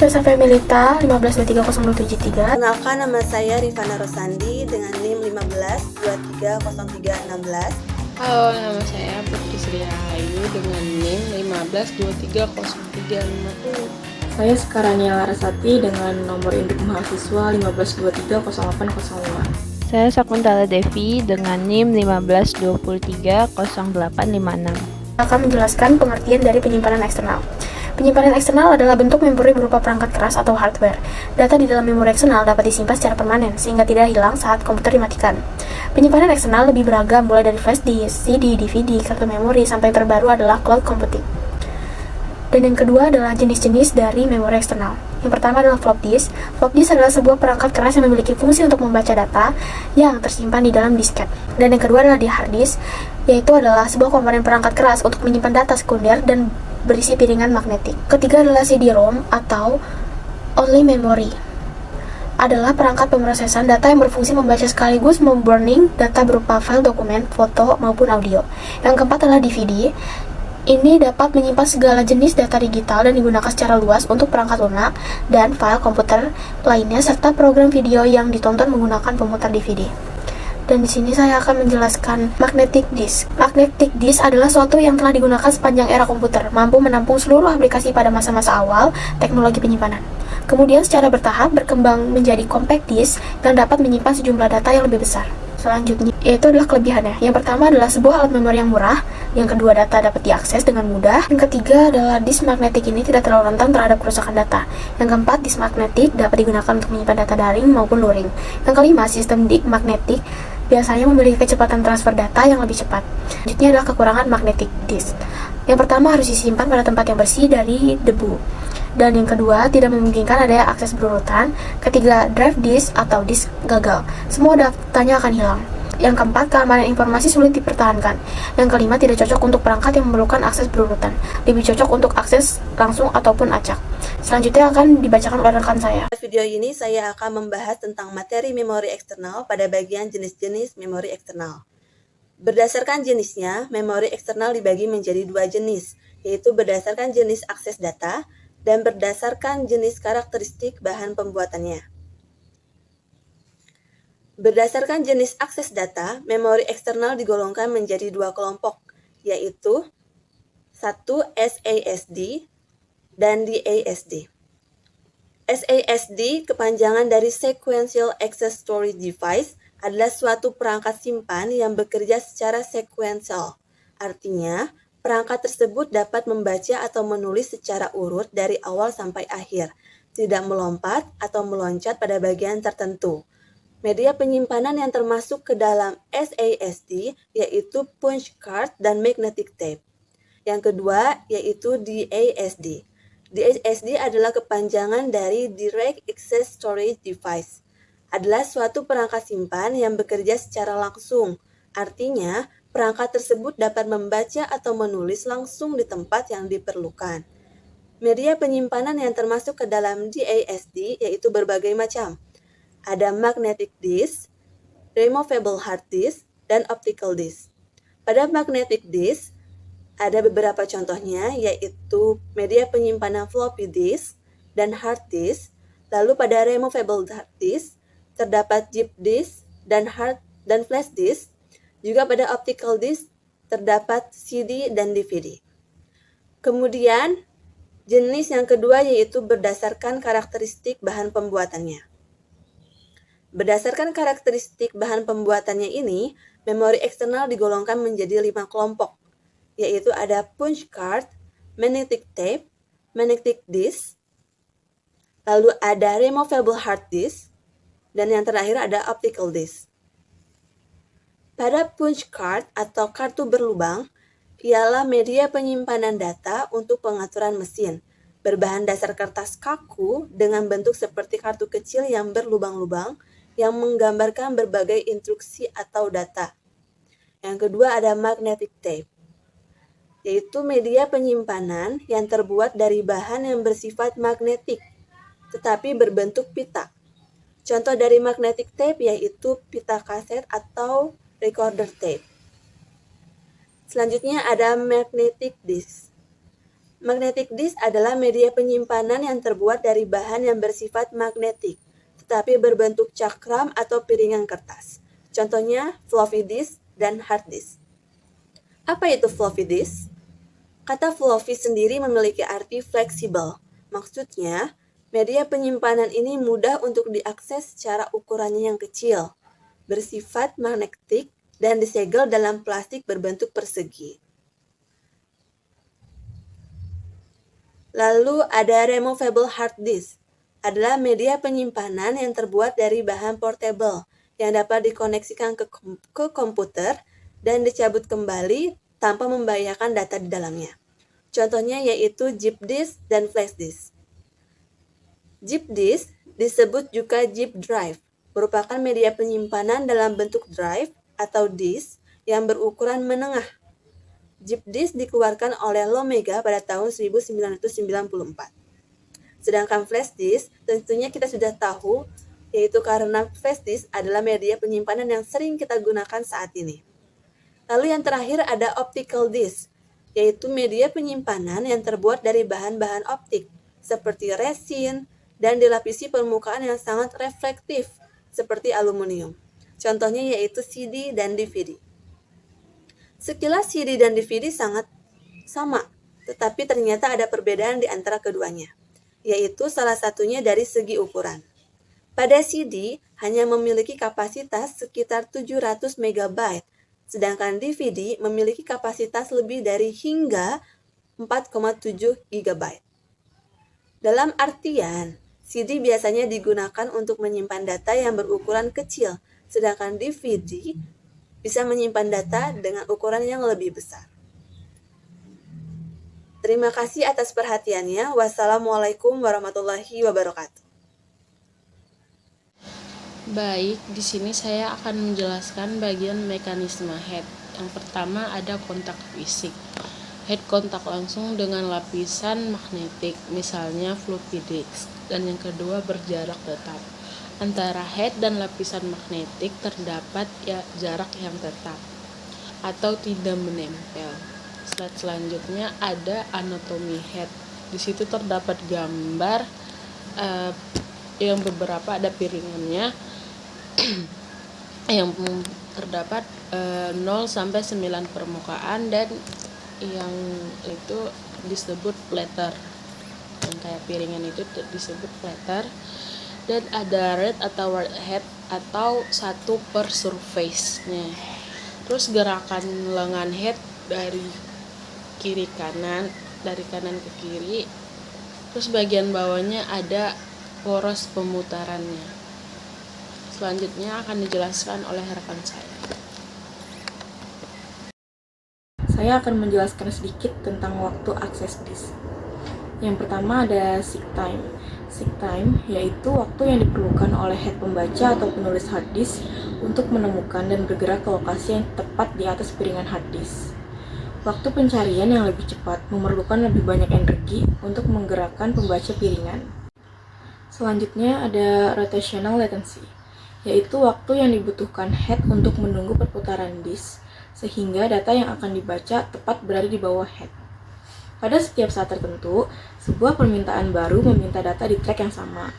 Versa Familita 15230273. Kenalkan, nama saya Rifana Rosandi dengan NIM 15230316. Halo, nama saya Putri Sri Rahayu dengan NIM 15230350. Saya Sekarania Larasati dengan nomor induk mahasiswa 15230805. Saya Sakuntala Devi dengan NIM 15230856. Akan menjelaskan pengertian dari penyimpanan eksternal. Penyimpanan eksternal adalah bentuk memori berupa perangkat keras atau hardware. Data di dalam memori eksternal dapat disimpan secara permanen, sehingga tidak hilang saat komputer dimatikan. Penyimpanan eksternal lebih beragam, mulai dari flash disk, CD, DVD, kartu memori, sampai terbaru adalah cloud computing. Dan yang kedua adalah jenis-jenis dari memori eksternal. Yang pertama adalah floppy disk. Floppy disk adalah sebuah perangkat keras yang memiliki fungsi untuk membaca data yang tersimpan di dalam disket. Dan yang kedua adalah di hard disk, yaitu adalah sebuah komponen perangkat keras untuk menyimpan data sekunder dan berisi piringan magnetik. Ketiga adalah CD-ROM atau only memory. Adalah perangkat pemrosesan data yang berfungsi membaca sekaligus memburning data berupa file dokumen, foto, maupun audio. Yang keempat adalah DVD. Ini dapat menyimpan segala jenis data digital dan digunakan secara luas untuk perangkat lunak dan file komputer lainnya serta program video yang ditonton menggunakan pemutar DVD. Dan di sini saya akan menjelaskan magnetic disk. Magnetic disk adalah suatu yang telah digunakan sepanjang era komputer, mampu menampung seluruh aplikasi pada masa-masa awal teknologi penyimpanan. Kemudian secara bertahap berkembang menjadi compact disk yang dapat menyimpan sejumlah data yang lebih besar. Selanjutnya, yaitu adalah kelebihannya. Yang pertama adalah sebuah alat memori yang murah. Yang kedua, data dapat diakses dengan mudah. Yang ketiga adalah disk magnetik ini tidak terlalu rentan terhadap kerusakan data. Yang keempat, disk magnetik dapat digunakan untuk menyimpan data daring maupun luring. Yang kelima, sistem disk magnetik biasanya memiliki kecepatan transfer data yang lebih cepat. Selanjutnya adalah kekurangan magnetic disk. Yang pertama, harus disimpan pada tempat yang bersih dari debu. Dan yang kedua, tidak memungkinkan adanya akses berurutan. Ketiga, drive disk atau disk gagal. Semua datanya akan hilang. Yang keempat, keamanan informasi sulit dipertahankan. Yang kelima, tidak cocok untuk perangkat yang memerlukan akses berurutan. Lebih cocok untuk akses langsung ataupun acak. Selanjutnya akan dibacakan oleh rekan saya. Pada video ini saya akan membahas tentang materi memori eksternal pada bagian jenis-jenis memori eksternal. Berdasarkan jenisnya, memori eksternal dibagi menjadi dua jenis, yaitu berdasarkan jenis akses data dan berdasarkan jenis karakteristik bahan pembuatannya. Berdasarkan jenis akses data, memori eksternal digolongkan menjadi dua kelompok, yaitu 1. SASD dan DASD. SASD, kepanjangan dari Sequential Access Storage Device, adalah suatu perangkat simpan yang bekerja secara sekuensial. Artinya, perangkat tersebut dapat membaca atau menulis secara urut dari awal sampai akhir, tidak melompat atau meloncat pada bagian tertentu. Media penyimpanan yang termasuk ke dalam SASD yaitu punch card dan magnetic tape. Yang kedua yaitu DASD. DASD adalah kepanjangan dari Direct Access Storage Device. Adalah suatu perangkat simpan yang bekerja secara langsung. Artinya, perangkat tersebut dapat membaca atau menulis langsung di tempat yang diperlukan. Media penyimpanan yang termasuk ke dalam DASD yaitu berbagai macam. Ada magnetic disk, removable hard disk, dan optical disk. Pada magnetic disk, ada beberapa contohnya yaitu media penyimpanan floppy disk dan hard disk. Lalu pada removable hard disk, terdapat chip disk dan flash disk. Juga pada optical disk terdapat CD dan DVD. Kemudian, jenis yang kedua yaitu berdasarkan karakteristik bahan pembuatannya. Berdasarkan karakteristik bahan pembuatannya ini, memori eksternal digolongkan menjadi 5 kelompok, yaitu ada punch card, magnetic tape, magnetic disk, lalu ada removable hard disk, dan yang terakhir ada optical disk. Pada punch card atau kartu berlubang, ialah media penyimpanan data untuk pengaturan mesin, berbahan dasar kertas kaku dengan bentuk seperti kartu kecil yang berlubang-lubang yang menggambarkan berbagai instruksi atau data. Yang kedua ada magnetic tape, yaitu media penyimpanan yang terbuat dari bahan yang bersifat magnetik, tetapi berbentuk pita. Contoh dari magnetic tape yaitu pita kaset atau recorder tape. Selanjutnya ada magnetic disk. Magnetic disk adalah media penyimpanan yang terbuat dari bahan yang bersifat magnetik, tetapi berbentuk cakram atau piringan kertas. Contohnya floppy disk dan hard disk. Apa itu floppy disk? Kata floppy sendiri memiliki arti fleksibel. Maksudnya, media penyimpanan ini mudah untuk diakses secara ukurannya yang kecil, bersifat magnetik, dan disegel dalam plastik berbentuk persegi. Lalu ada removable hard disk, adalah media penyimpanan yang terbuat dari bahan portable yang dapat dikoneksikan ke komputer dan dicabut kembali tanpa membahayakan data di dalamnya. Contohnya yaitu zip disk dan flash disk. Zip disk disebut juga zip drive, merupakan media penyimpanan dalam bentuk drive atau disk yang berukuran menengah. Zip disk dikeluarkan oleh Lomega pada tahun 1994. Sedangkan flash disk tentunya kita sudah tahu, yaitu karena flash disk adalah media penyimpanan yang sering kita gunakan saat ini. Lalu yang terakhir ada optical disk, yaitu media penyimpanan yang terbuat dari bahan-bahan optik, seperti resin, dan dilapisi permukaan yang sangat reflektif, seperti aluminium. Contohnya yaitu CD dan DVD. Sekilas CD dan DVD sangat sama, tetapi ternyata ada perbedaan di antara keduanya, yaitu salah satunya dari segi ukuran. Pada CD hanya memiliki kapasitas sekitar 700 MB, sedangkan DVD memiliki kapasitas lebih dari hingga 4,7 GB. Dalam artian, CD biasanya digunakan untuk menyimpan data yang berukuran kecil, sedangkan DVD bisa menyimpan data dengan ukuran yang lebih besar. Terima kasih atas perhatiannya. Wassalamualaikum warahmatullahi wabarakatuh. Baik, di sini saya akan menjelaskan bagian mekanisme head. Yang pertama ada kontak fisik. Head kontak langsung dengan lapisan magnetik, misalnya floppy disk. Dan yang kedua berjarak tetap. Antara head dan lapisan magnetik terdapat jarak yang tetap atau tidak menempel. Slide selanjutnya ada anatomi head. Di situ terdapat gambar yang beberapa ada piringannya yang terdapat 0 sampai 9 permukaan dan yang itu disebut platter. Yang kayak piringan itu disebut platter. Dan ada red atau head atau satu per surface-nya. Terus gerakan lengan head dari kiri kanan, dari kanan ke kiri. Terus bagian bawahnya ada poros pemutarannya. Selanjutnya akan dijelaskan oleh rekan saya. Saya akan menjelaskan sedikit tentang waktu akses disk. Yang pertama ada seek time. Seek time yaitu waktu yang diperlukan oleh head pembaca atau penulis hard disk untuk menemukan dan bergerak ke lokasi yang tepat di atas piringan hard disk. Waktu pencarian yang lebih cepat memerlukan lebih banyak energi untuk menggerakkan pembaca piringan. Selanjutnya ada rotational latency, yaitu waktu yang dibutuhkan head untuk menunggu perputaran disk sehingga data yang akan dibaca tepat berada di bawah head. Pada setiap saat tertentu, sebuah permintaan baru meminta data di track yang sama.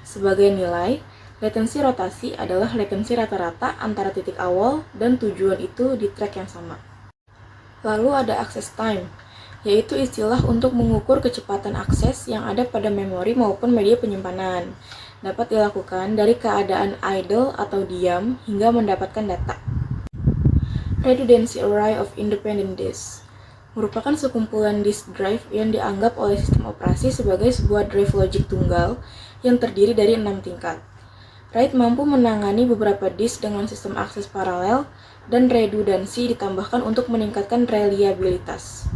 Sebagai nilai, latensi rotasi adalah latensi rata-rata antara titik awal dan tujuan itu di track yang sama. Lalu ada access time, yaitu istilah untuk mengukur kecepatan akses yang ada pada memori maupun media penyimpanan. Dapat dilakukan dari keadaan idle atau diam hingga mendapatkan data. Redundancy array of independent disk merupakan sekumpulan disk drive yang dianggap oleh sistem operasi sebagai sebuah drive logic tunggal yang terdiri dari 6 tingkat. RAID mampu menangani beberapa disk dengan sistem akses paralel dan redundansi ditambahkan untuk meningkatkan reliabilitas.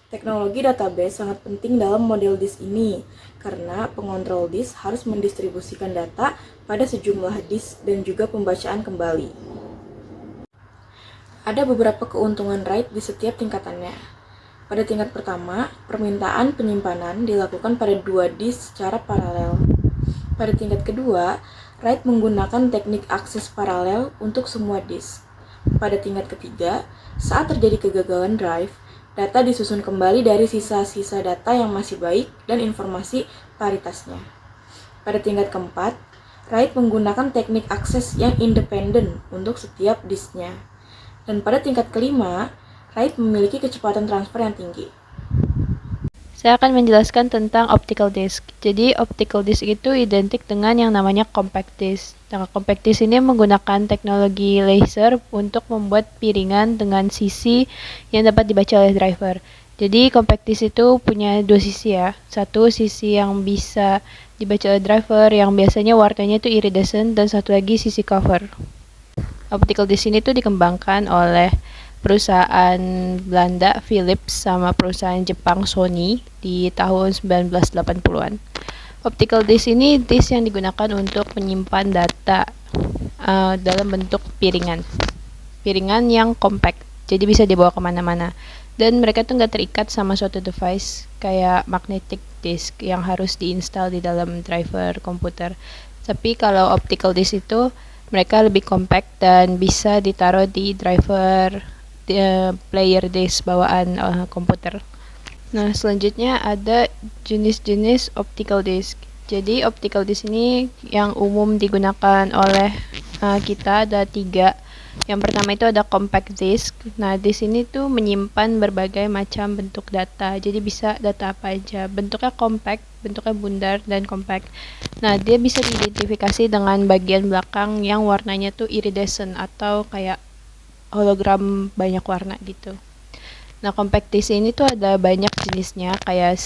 Teknologi database sangat penting dalam model disk ini karena pengontrol disk harus mendistribusikan data pada sejumlah disk dan juga pembacaan kembali. Ada beberapa keuntungan RAID di setiap tingkatannya. Pada tingkat pertama, permintaan penyimpanan dilakukan pada 2 disk secara paralel. Pada tingkat kedua, RAID menggunakan teknik akses paralel untuk semua disk. Pada tingkat ketiga, saat terjadi kegagalan drive, Data disusun kembali dari sisa-sisa data yang masih baik dan informasi paritasnya. Pada tingkat keempat, RAID menggunakan teknik akses yang independen untuk setiap disknya. Dan pada tingkat kelima, RAID memiliki kecepatan transfer yang tinggi. Saya akan menjelaskan tentang optical disk. Jadi, optical disk itu identik dengan yang namanya compact disk. Nah, compact disk ini menggunakan teknologi laser untuk membuat piringan dengan sisi yang dapat dibaca oleh driver. Jadi, compact disk itu punya dua sisi ya. Satu sisi yang bisa dibaca oleh driver yang biasanya warnanya itu iridescent, dan satu lagi sisi cover. Optical disk ini tuh dikembangkan oleh perusahaan Belanda Philips sama perusahaan Jepang Sony di tahun 1980-an. Optical disk ini disk yang digunakan untuk menyimpan data dalam bentuk piringan yang compact, jadi bisa dibawa kemana-mana. Dan mereka tuh nggak terikat sama suatu device kayak magnetic disk yang harus diinstal di dalam driver komputer. Tapi kalau optical disk itu mereka lebih compact dan bisa ditaruh di driver player disk bawaan komputer. Nah, selanjutnya ada jenis-jenis optical disk. Jadi optical disk ini yang umum digunakan oleh kita ada 3. Yang pertama itu ada compact disk. Nah, di sini tuh menyimpan berbagai macam bentuk data. Jadi bisa data apa aja. Bentuknya compact, bentuknya bundar dan compact. Nah, dia bisa diidentifikasi dengan bagian belakang yang warnanya tuh iridescent atau kayak hologram banyak warna gitu. Nah, compact disk ini tuh ada banyak jenisnya kayak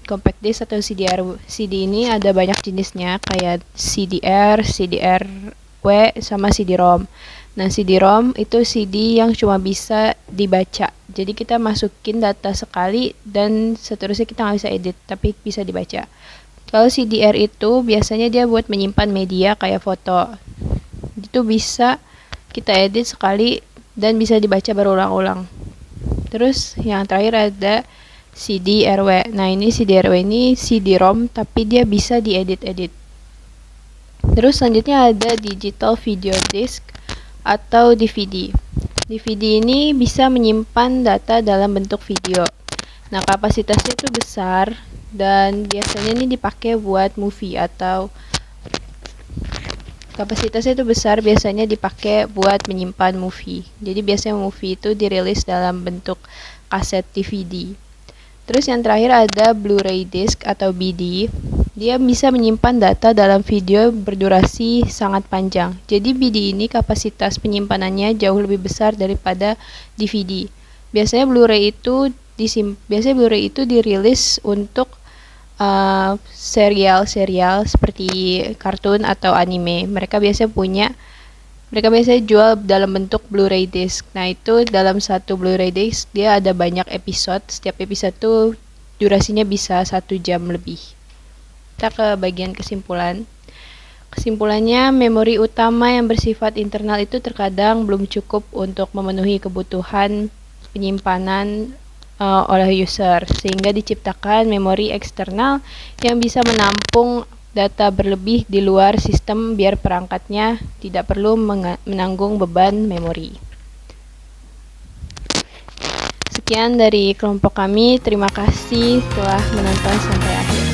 compact disk atau CDR. CD ini ada banyak jenisnya kayak CDR, CDR-W sama CD-ROM. Nah, CD-ROM itu CD yang cuma bisa dibaca. Jadi kita masukin data sekali dan seterusnya kita nggak bisa edit, tapi bisa dibaca. Kalau CDR itu biasanya dia buat menyimpan media kayak foto. Itu bisa kita edit sekali dan bisa dibaca berulang-ulang. Terus yang terakhir ada CD-RW. Nah, ini CD-RW ini CD-ROM tapi dia bisa diedit-edit. Terus selanjutnya ada digital video disc atau DVD. DVD ini bisa menyimpan data dalam bentuk video. Nah, kapasitasnya itu besar dan biasanya ini dipakai buat movie atau kapasitasnya itu besar, biasanya dipakai buat menyimpan movie. Jadi biasanya movie itu dirilis dalam bentuk kaset DVD. Terus yang terakhir ada Blu-ray disc atau BD. Dia bisa menyimpan data dalam video berdurasi sangat panjang. Jadi BD ini kapasitas penyimpanannya jauh lebih besar daripada DVD. Biasanya Blu-ray itu dirilis untuk serial-serial seperti kartun atau anime. Mereka biasanya jual dalam bentuk Blu-ray disc. Nah, itu dalam satu Blu-ray disc dia ada banyak episode. Setiap episode tuh durasinya bisa 1 jam lebih. Kita ke bagian kesimpulan. Kesimpulannya, memori utama yang bersifat internal itu terkadang belum cukup untuk memenuhi kebutuhan penyimpanan oleh user, sehingga diciptakan memori eksternal yang bisa menampung data berlebih di luar sistem biar perangkatnya tidak perlu menanggung beban memori. Sekian dari kelompok kami, terima kasih telah menonton sampai akhir.